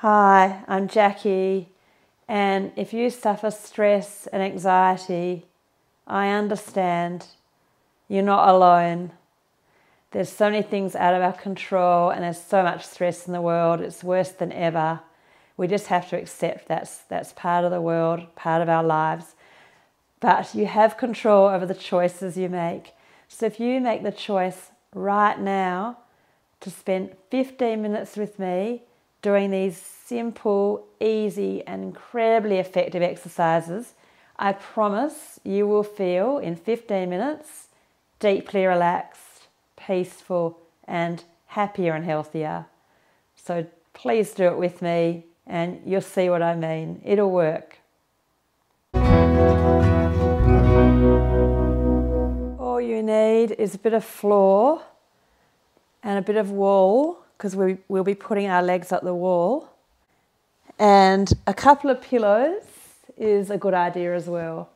Hi, I'm Jackie, and if you suffer stress and anxiety, I understand. You're not alone. There's so many things out of our control, and there's so much stress in the world. It's worse than ever. We just have to accept that's part of the world, part of our lives. But you have control over the choices you make. So if you make the choice right now to spend 15 minutes with me doing these simple, easy, and incredibly effective exercises, I promise you will feel in 15 minutes deeply relaxed, peaceful, and happier and healthier. So please do it with me and you'll see what I mean. It'll work. All you need is a bit of floor and a bit of wall, because we'll be putting our legs up the wall. And a couple of pillows is a good idea as well.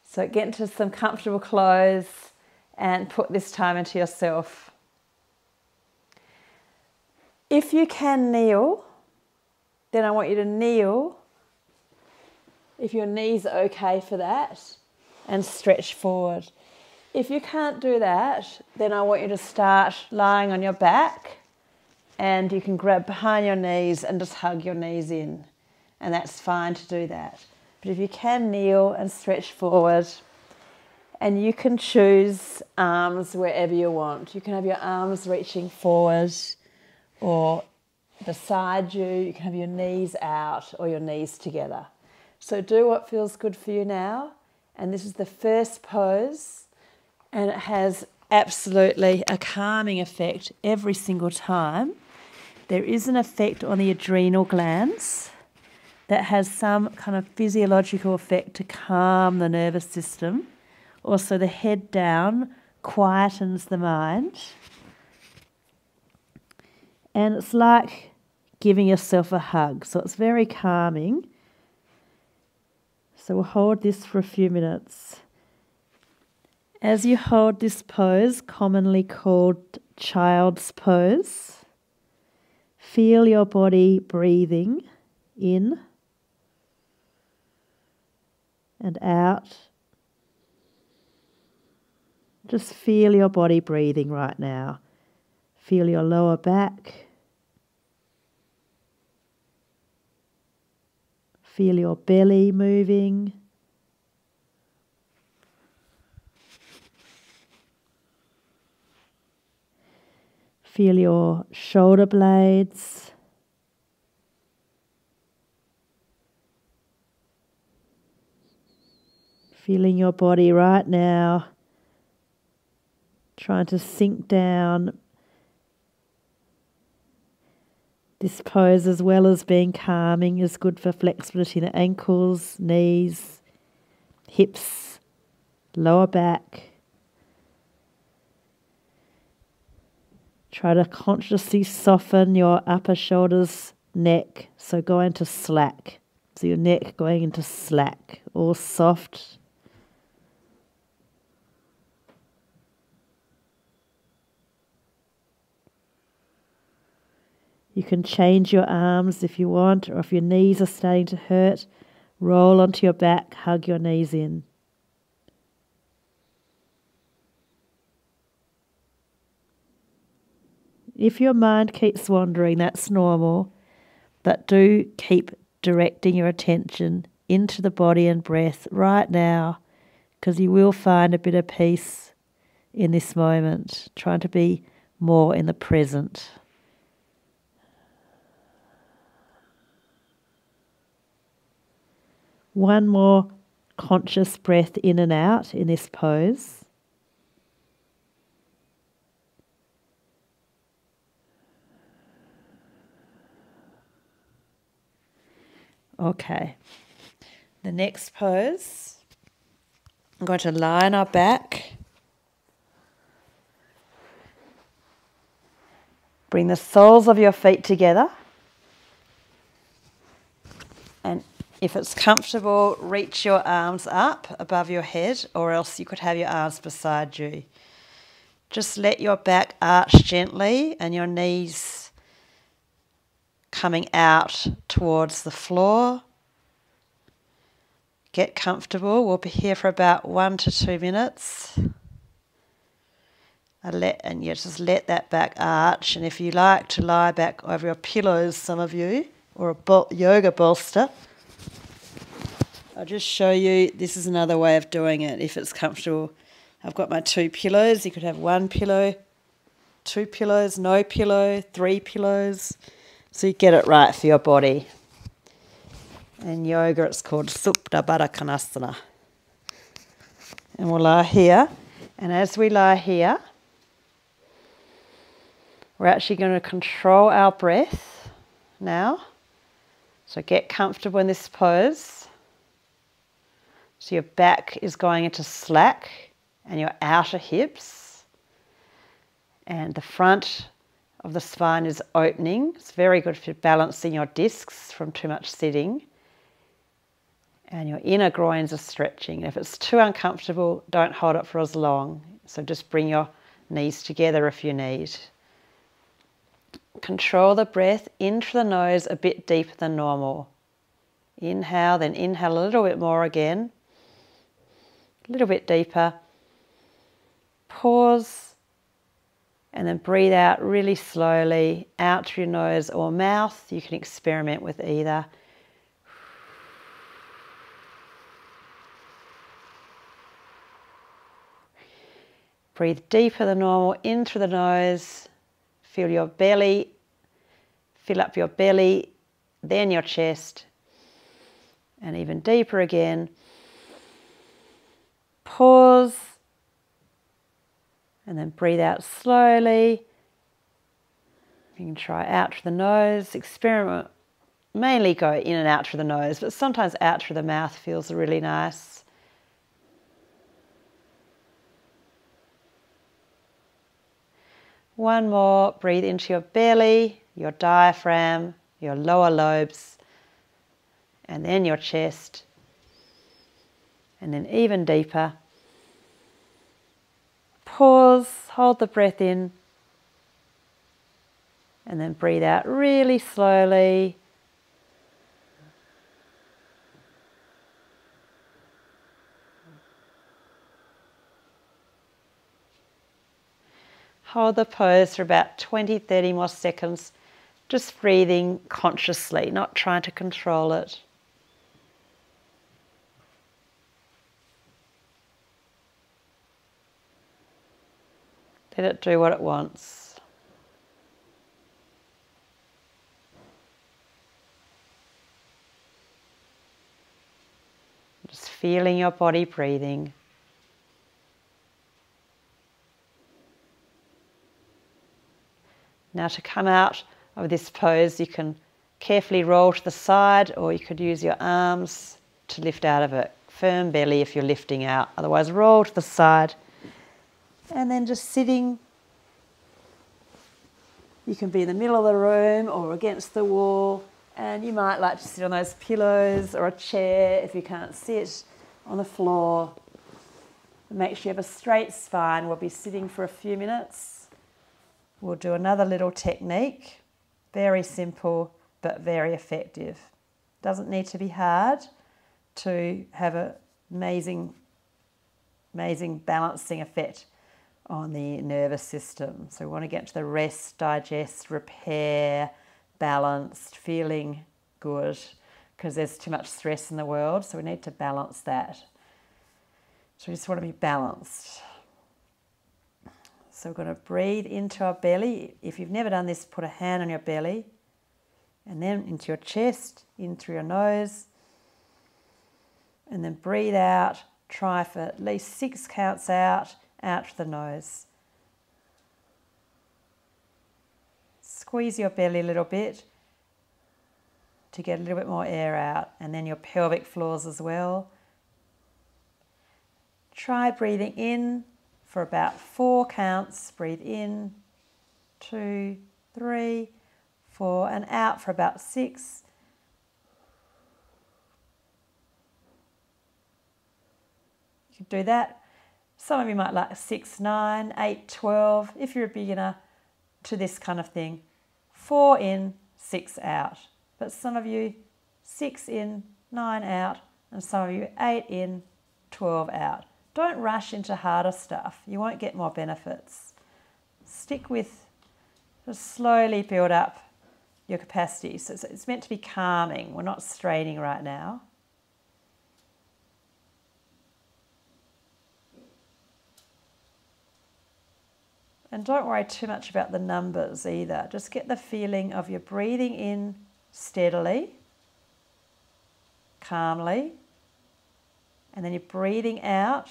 So get into some comfortable clothes and put this time into yourself. If you can kneel, then I want you to kneel, if your knees are okay for that, and stretch forward. If you can't do that, then I want you to start lying on your back, and you can grab behind your knees and just hug your knees in, and that's fine to do that. But if you can kneel and stretch forward, and you can choose arms wherever you want. You can have your arms reaching forward or beside you. You can have your knees out or your knees together. So do what feels good for you now. And this is the first pose, and it has absolutely a calming effect every single time. There is an effect on the adrenal glands that has some kind of physiological effect to calm the nervous system. Also, the head down quietens the mind. And it's like giving yourself a hug. So it's very calming. So we'll hold this for a few minutes. As you hold this pose, commonly called child's pose, feel your body breathing in and out. Just feel your body breathing right now. Feel your lower back. Feel your belly moving. Feel your shoulder blades. Feeling your body right now, trying to sink down. This pose, as well as being calming, is good for flexibility in the ankles, knees, hips, lower back. Try to consciously soften your upper shoulders, neck, so go into slack. So your neck going into slack, all soft. You can change your arms if you want, or if your knees are starting to hurt, roll onto your back, hug your knees in. If your mind keeps wandering, that's normal, but do keep directing your attention into the body and breath right now, because you will find a bit of peace in this moment, trying to be more in the present. One more conscious breath in and out in this pose. Okay. The next pose, I'm going to lie on our back. Bring the soles of your feet together. And if it's comfortable, reach your arms up above your head, or else you could have your arms beside you. Just let your back arch gently and your knees coming out towards the floor. Get comfortable. We'll be here for about 1 to 2 minutes. And you just let that back arch. And if you like to lie back over your pillows, some of you, or a yoga bolster, I'll just show you. This is another way of doing it if it's comfortable. I've got my 2 pillows. You could have 1 pillow, 2 pillows, no pillow, 3 pillows. So you get it right for your body. In yoga, it's called Supta Baddha Konasana. And we'll lie here. And as we lie here, we're actually going to control our breath now. So get comfortable in this pose. So your back is going into slack and your outer hips. And the front of the spine is opening. It's very good for balancing your discs from too much sitting. And your inner groins are stretching. If it's too uncomfortable, don't hold it for as long. So just bring your knees together if you need. Control the breath into the nose a bit deeper than normal. Inhale, then inhale a little bit more again. A little bit deeper. Pause. And then breathe out really slowly, out through your nose or mouth. You can experiment with either. Breathe deeper than normal in through the nose. Feel your belly, fill up your belly, then your chest, and even deeper again. Pause, and then breathe out slowly. You can try out through the nose, experiment, mainly go in and out through the nose, but sometimes out through the mouth feels really nice. One more, breathe into your belly, your diaphragm, your lower lobes, and then your chest, and then even deeper. Pause, hold the breath in, and then breathe out really slowly. Hold the pose for about 20-30 more seconds, just breathing consciously, not trying to control it. Let it do what it wants. Just feeling your body breathing. Now to come out of this pose, you can carefully roll to the side, or you could use your arms to lift out of it. Firm belly if you're lifting out, otherwise roll to the side. And then just sitting. You can be in the middle of the room or against the wall, and you might like to sit on those pillows or a chair if you can't sit on the floor. Make sure you have a straight spine. We'll be sitting for a few minutes. We'll do another little technique, very simple but very effective. Doesn't need to be hard to have an amazing balancing effect on the nervous system. So we want to get to the rest, digest, repair, balanced, feeling good, because there's too much stress in the world, so we need to balance that. So we just want to be balanced. So we're going to breathe into our belly. If you've never done this, put a hand on your belly and then into your chest, in through your nose. And then breathe out. Try for at least 6 counts out through the nose. Squeeze your belly a little bit to get a little bit more air out, and then your pelvic floors as well. Try breathing in for about 4 counts. Breathe in, 2, 3, 4, and out for about 6. You can do that. Some of you might like 6, 9, 8, 12. If you're a beginner to this kind of thing, 4 in, 6 out. But some of you 6 in, 9 out, and some of you 8 in, 12 out. Don't rush into harder stuff. You won't get more benefits. Stick with, just slowly build up your capacity. So it's meant to be calming. We're not straining right now. And don't worry too much about the numbers either. Just get the feeling of your breathing in steadily, calmly, and then you're breathing out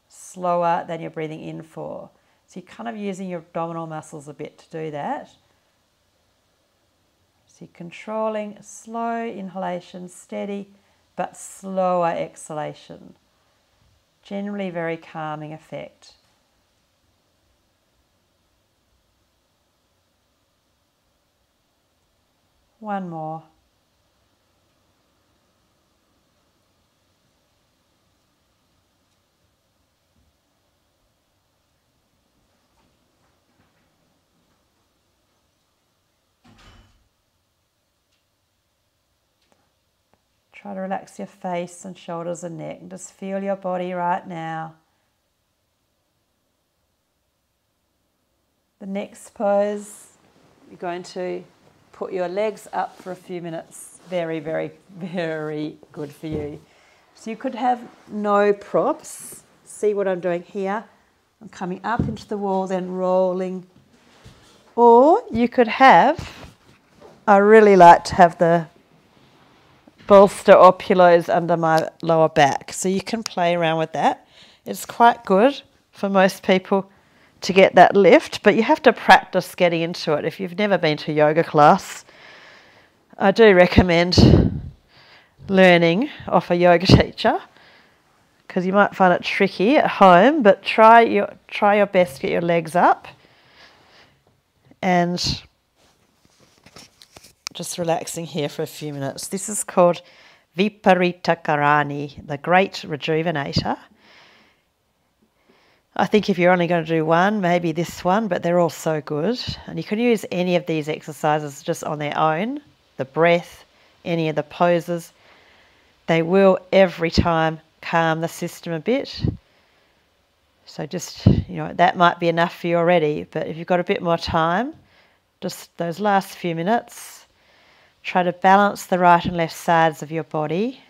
slower than you're breathing in for. So you're kind of using your abdominal muscles a bit to do that. So you're controlling slow inhalation, steady, but slower exhalation. Generally very calming effect. One more. Try to relax your face and shoulders and neck. Just feel your body right now. The next pose, you're going to put your legs up for a few minutes. Very, very, very good for you. So you could have no props. See what I'm doing here? I'm coming up into the wall, then rolling. Or you could have, I really like to have the bolster or pillows under my lower back. So you can play around with that. It's quite good for most people to get that lift, but you have to practice getting into it. If you've never been to a yoga class, I do recommend learning off a yoga teacher because you might find it tricky at home, but try your best to get your legs up and just relaxing here for a few minutes. This is called Viparita Karani, the Great Rejuvenator. I think if you're only going to do one, maybe this one, but they're all so good. And you can use any of these exercises just on their own, the breath, any of the poses. They will every time calm the system a bit. So just, that might be enough for you already, but if you've got a bit more time, just those last few minutes, try to balance the right and left sides of your body.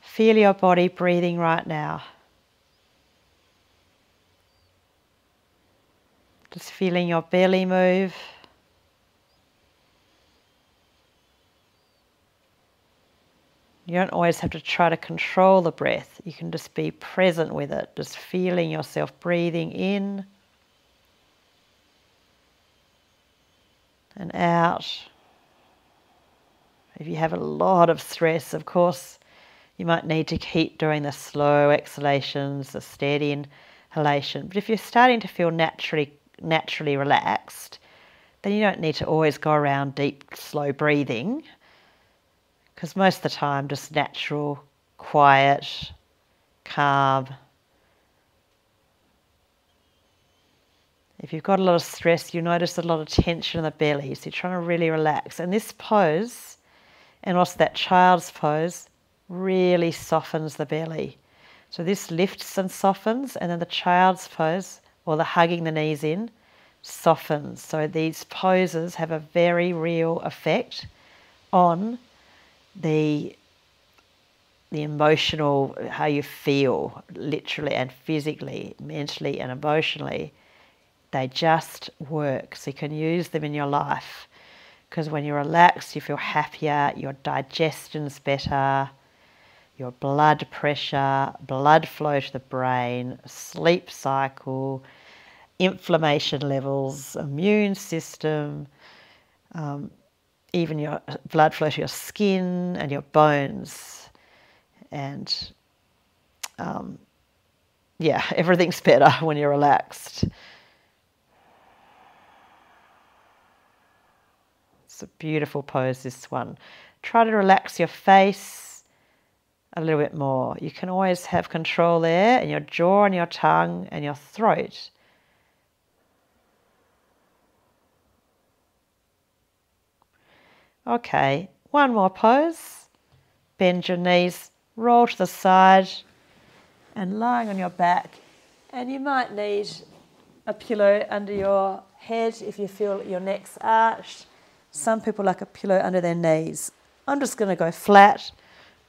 Feel your body breathing right now. Just feeling your belly move. You don't always have to try to control the breath. You can just be present with it, just feeling yourself breathing in and out. If you have a lot of stress, of course, you might need to keep doing the slow exhalations, the steady inhalation. But if you're starting to feel naturally relaxed, then you don't need to always go around deep, slow breathing, because most of the time just natural, quiet, calm. If you've got a lot of stress, you notice a lot of tension in the belly, so you're trying to really relax. And this pose, and also that child's pose, really softens the belly. So this lifts and softens, and then the child's pose, or the hugging the knees in, softens. So these poses have a very real effect on the emotional, how you feel, literally and physically, mentally and emotionally. They just work. So you can use them in your life, because when you're relaxed, you feel happier, your digestion's better, your blood pressure, blood flow to the brain, sleep cycle, inflammation levels, immune system, even your blood flow to your skin and your bones. And everything's better when you're relaxed. It's a beautiful pose, this one. Try to relax your face a little bit more. You can always have control there in your jaw and your tongue and your throat. Okay, one more pose. Bend your knees, roll to the side and lying on your back. And you might need a pillow under your head if you feel your neck's arched. Some people like a pillow under their knees. I'm just going to go flat.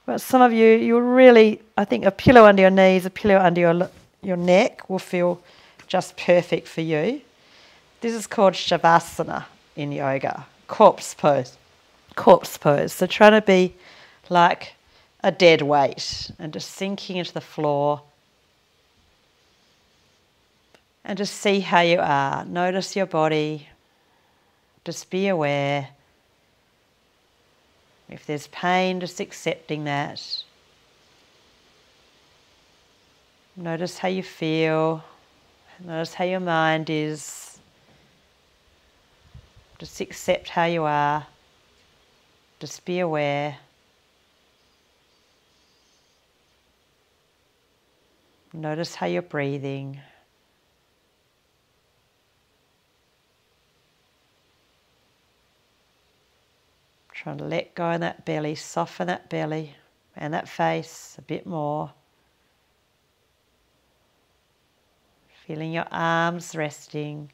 But some of you really, I think a pillow under your knees, a pillow under your neck will feel just perfect for you. This is called Shavasana in yoga, corpse pose. Corpse pose. So trying to be like a dead weight and just sinking into the floor. And just see how you are. Notice your body. Just be aware. If there's pain, just accepting that. Notice how you feel. Notice how your mind is. Just accept how you are. Just be aware. Notice how you're breathing. Trying to let go of that belly, soften that belly and that face a bit more. Feeling your arms resting,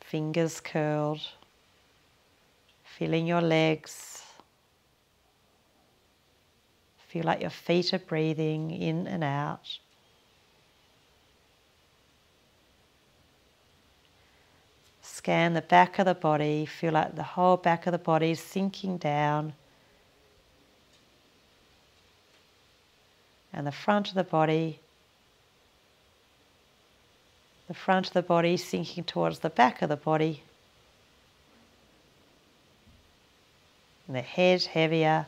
fingers curled. Feeling your legs. Feel like your feet are breathing in and out. Scan the back of the body, feel like the whole back of the body is sinking down. And the front of the body sinking towards the back of the body. And the head heavier.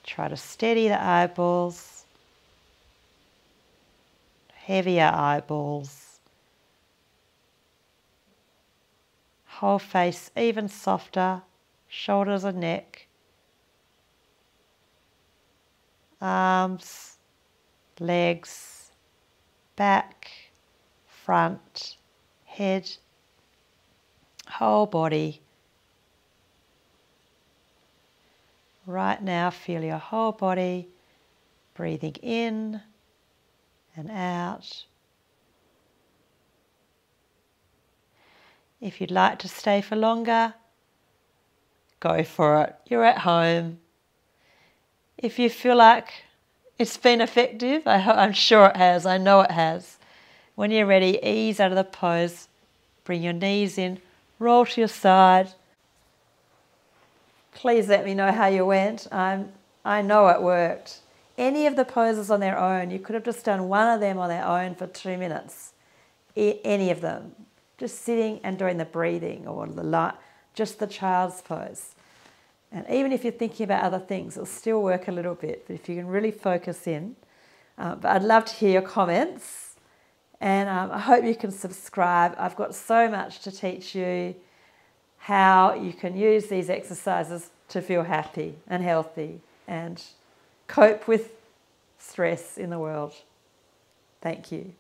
Try to steady the eyeballs. Heavier eyeballs. Whole face even softer, shoulders and neck, arms, legs, back, front, head, whole body. Right now feel your whole body breathing in and out. If you'd like to stay for longer, go for it. You're at home. If you feel like it's been effective, I'm sure it has, I know it has. When you're ready, ease out of the pose. Bring your knees in, roll to your side. Please let me know how you went. I know it worked. Any of the poses on their own, you could have just done one of them on their own for 2 minutes. Any of them. Just sitting and doing the breathing or just the child's pose. And even if you're thinking about other things, it'll still work a little bit. But if you can really focus in. But I'd love to hear your comments. And I hope you can subscribe. I've got so much to teach you how you can use these exercises to feel happy and healthy and cope with stress in the world. Thank you.